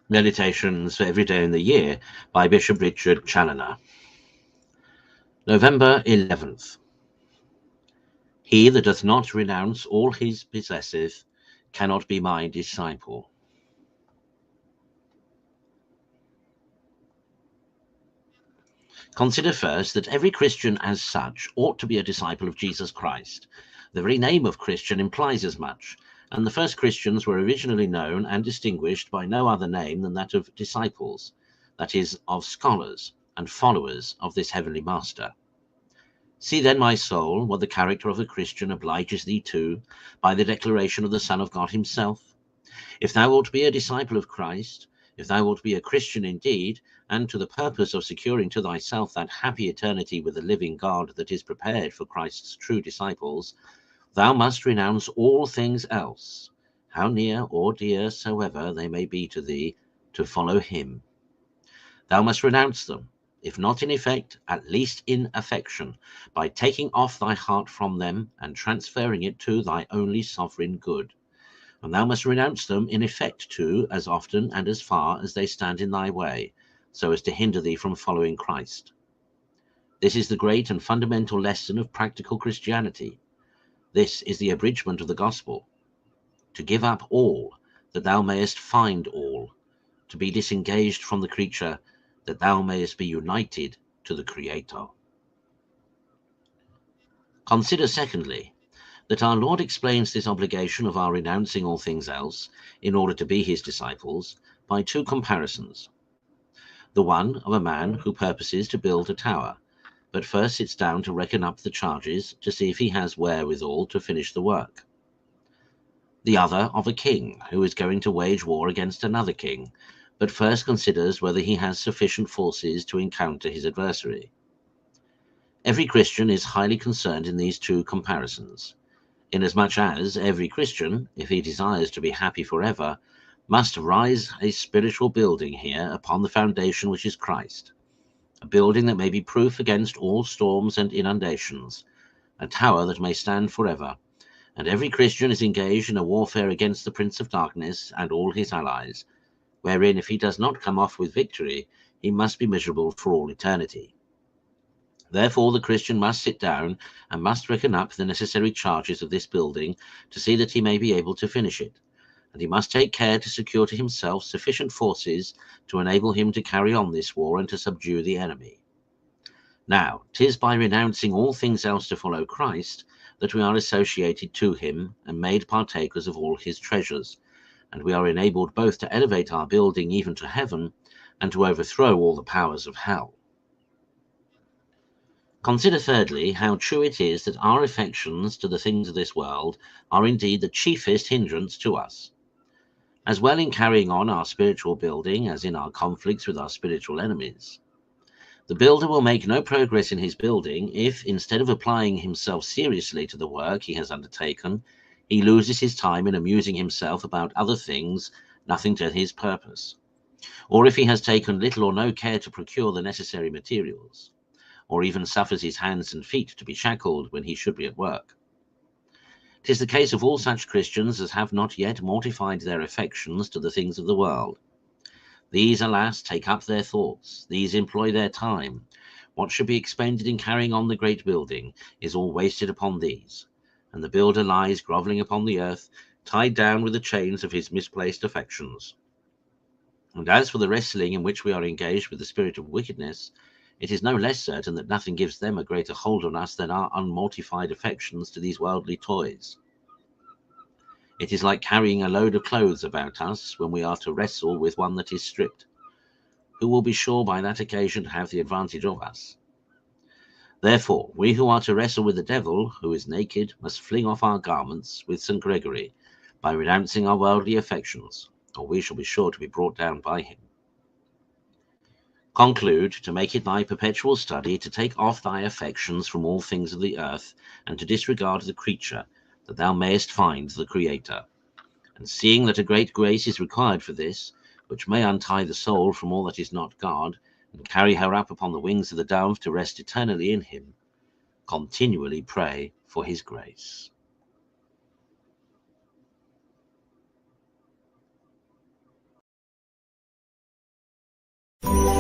Meditations for every day in the year by Bishop Richard Challoner. November 11th. He that doth not renounce all he possesseth cannot be my disciple. Consider first that every Christian as such ought to be a disciple of Jesus Christ. The very name of Christian implies as much, and the first Christians were originally known and distinguished by no other name than that of disciples, that is, of scholars and followers of this heavenly master. See then, my soul, what the character of a Christian obliges thee to, by the declaration of the Son of God himself. If thou wilt be a disciple of Christ, if thou wilt be a Christian indeed, and to the purpose of securing to thyself that happy eternity with the living God that is prepared for Christ's true disciples, thou must renounce all things else, how near or dear soever they may be to thee, to follow him. Thou must renounce them, if not in effect, at least in affection, by taking off thy heart from them and transferring it to thy only sovereign good. And thou must renounce them in effect too, as often and as far as they stand in thy way, so as to hinder thee from following Christ. This is the great and fundamental lesson of practical Christianity. This is the abridgment of the gospel. To give up all, that thou mayest find all. To be disengaged from the creature, that thou mayest be united to the Creator. Consider, secondly, that our Lord explains this obligation of our renouncing all things else, in order to be his disciples, by two comparisons. The one of a man who purposes to build a tower, but first sits down to reckon up the charges to see if he has wherewithal to finish the work. The other of a king who is going to wage war against another king, but first considers whether he has sufficient forces to encounter his adversary. Every Christian is highly concerned in these two comparisons, inasmuch as every Christian, if he desires to be happy forever, must rise a spiritual building here upon the foundation which is Christ, a building that may be proof against all storms and inundations, a tower that may stand forever, and every Christian is engaged in a warfare against the Prince of Darkness and all his allies, wherein if he does not come off with victory, he must be miserable for all eternity. Therefore the Christian must sit down and must reckon up the necessary charges of this building to see that he may be able to finish it, and he must take care to secure to himself sufficient forces to enable him to carry on this war and to subdue the enemy. Now, 'tis by renouncing all things else to follow Christ that we are associated to him and made partakers of all his treasures, and we are enabled both to elevate our building even to heaven and to overthrow all the powers of hell. Consider thirdly how true it is that our affections to the things of this world are indeed the chiefest hindrance to us. As well in carrying on our spiritual building as in our conflicts with our spiritual enemies. The builder will make no progress in his building if, instead of applying himself seriously to the work he has undertaken, he loses his time in amusing himself about other things, nothing to his purpose, or if he has taken little or no care to procure the necessary materials, or even suffers his hands and feet to be shackled when he should be at work. 'Tis the case of all such Christians as have not yet mortified their affections to the things of the world. These, alas, take up their thoughts, these employ their time. What should be expended in carrying on the great building is all wasted upon these, and the builder lies grovelling upon the earth, tied down with the chains of his misplaced affections. And as for the wrestling in which we are engaged with the spirit of wickedness, it is no less certain that nothing gives them a greater hold on us than our unmortified affections to these worldly toys. It is like carrying a load of clothes about us when we are to wrestle with one that is stripped, who will be sure by that occasion to have the advantage of us. Therefore, we who are to wrestle with the devil, who is naked, must fling off our garments with St. Gregory, by renouncing our worldly affections, or we shall be sure to be brought down by him. Conclude to make it thy perpetual study to take off thy affections from all things of the earth, and to disregard the creature, that thou mayest find the Creator. And seeing that a great grace is required for this, which may untie the soul from all that is not God, and carry her up upon the wings of the dove to rest eternally in him, continually pray for his grace. you.